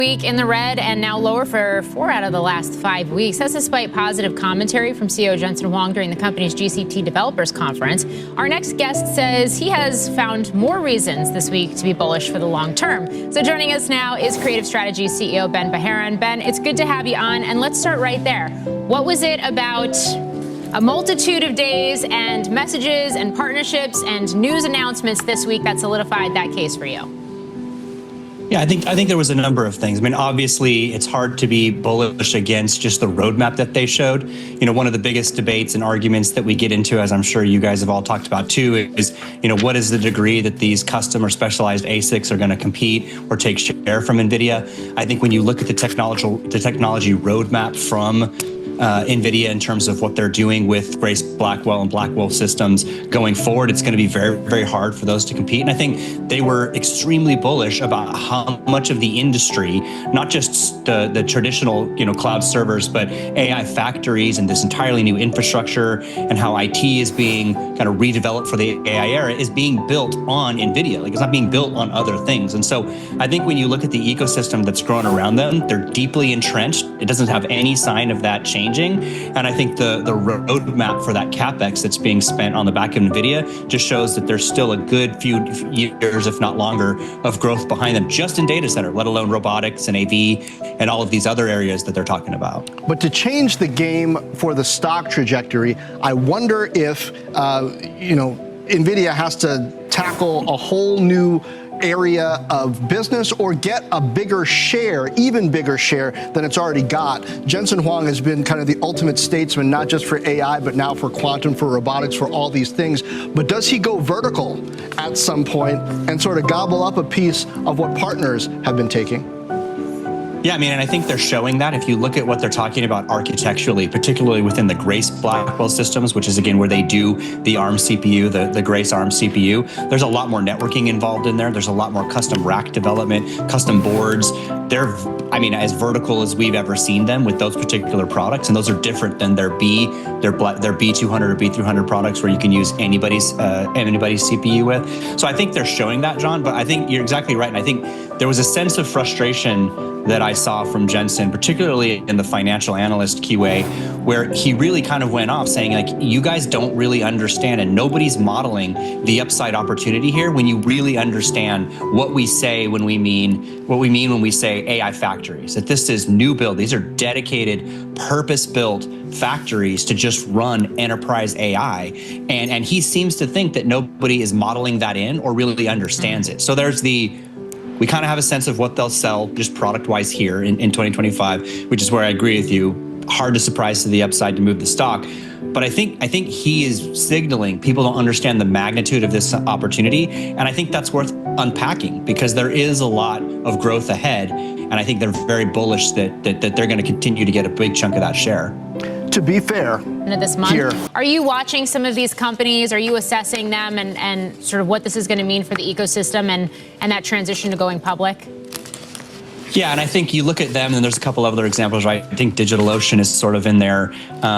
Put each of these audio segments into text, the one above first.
Week in the red and now lower for 4 out of the last 5 weeks. That's despite positive commentary from CEO Jensen Huang during the company's GCT Developers Conference. Our next guest says he has found more reasons this week to be bullish for the long term. So joining us now is Creative Strategies CEO Ben Bajaran. Ben, it's good to have you on, and let's start right there. What was it about a multitude of days and messages and partnerships and news announcements this week that solidified that case for you? Yeah, I think there was a number of things. I mean, obviously, it's hard to be bullish against just the roadmap that they showed. You know, one of the biggest debates and arguments that we get into, as I'm sure you guys have all talked about too, is, you know, what is the degree that these custom or specialized ASICs are going to compete or take share from NVIDIA? I think when you look at the technology roadmap from NVIDIA in terms of what they're doing with Grace Blackwell and Blackwell systems going forward, it's going to be very, very hard for those to compete. And I think they were extremely bullish about how much of the industry, not just the traditional, you know, cloud servers, but AI factories and this entirely new infrastructure and how IT is being kind of redeveloped for the AI era is being built on NVIDIA. Like, it's not being built on other things. And so I think when you look at the ecosystem that's grown around them, they're deeply entrenched. It doesn't have any sign of that changing. And I think the roadmap for that CapEx that's being spent on the back of NVIDIA just shows that there's still a good few years, if not longer, of growth behind them, just in data center, let alone robotics and AV and all of these other areas that they're talking about. But to change the game for the stock trajectory, I wonder if, you know, NVIDIA has to tackle a whole new area of business or get a bigger share, even bigger share than it's already got. Jensen Huang has been kind of the ultimate statesman, not just for AI, but now for quantum, for robotics, for all these things. But does he go vertical at some point and sort of gobble up a piece of what partners have been taking? Yeah, I mean, and I think they're showing that. If you look at what they're talking about architecturally, particularly within the Grace Blackwell systems, which is, again, where they do the ARM CPU, the Grace ARM CPU, there's a lot more networking involved in there. There's a lot more custom rack development, custom boards. They're, I mean, as vertical as we've ever seen them with those particular products, and those are different than their B200 or B300 products where you can use anybody's CPU with. So I think they're showing that, John, but I think you're exactly right. And I think there was a sense of frustration that I saw from Jensen, particularly in the financial analyst QA, where he really kind of went off saying, like, you guys don't really understand, and nobody's modeling the upside opportunity here when you really understand what we say when we mean when we say AI factories, that this is new build. These are dedicated, purpose-built factories to just run enterprise AI. And he seems to think that nobody is modeling that in or really understands it. So there's we kind of have a sense of what they'll sell just product-wise here in 2025, which is where I agree with you. Hard to surprise to the upside to move the stock. But I think he is signaling people don't understand the magnitude of this opportunity. And I think that's worth unpacking because there is a lot of growth ahead. And I think they're very bullish that they're going to continue to get a big chunk of that share. To be fair, this month, are you watching some of these companies? Are you assessing them and sort of what this is going to mean for the ecosystem and that transition to going public? Yeah, and I think you look at them, and there's a couple other examples, right? I think DigitalOcean is sort of in there.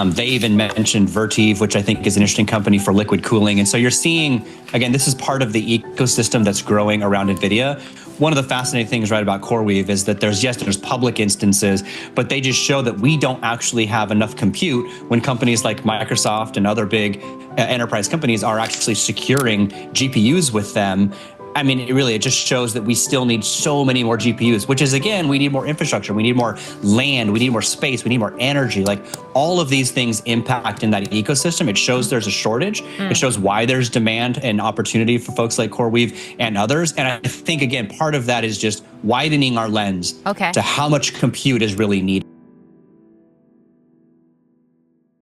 They even mentioned Vertiv, which I think is an interesting company for liquid cooling. And so you're seeing, again, this is part of the ecosystem that's growing around NVIDIA. One of the fascinating things, right, about CoreWeave is that there's public instances, but they just show that we don't actually have enough compute when companies like Microsoft and other big enterprise companies are actually securing GPUs with them. I mean, it just shows that we still need so many more GPUs, which is, again, we need more infrastructure, we need more land, we need more space, we need more energy. Like, all of these things impact in that ecosystem. It shows there's a shortage. It shows why there's demand and opportunity for folks like CoreWeave and others. And I think, again, part of that is just widening our lens to how much compute is really needed.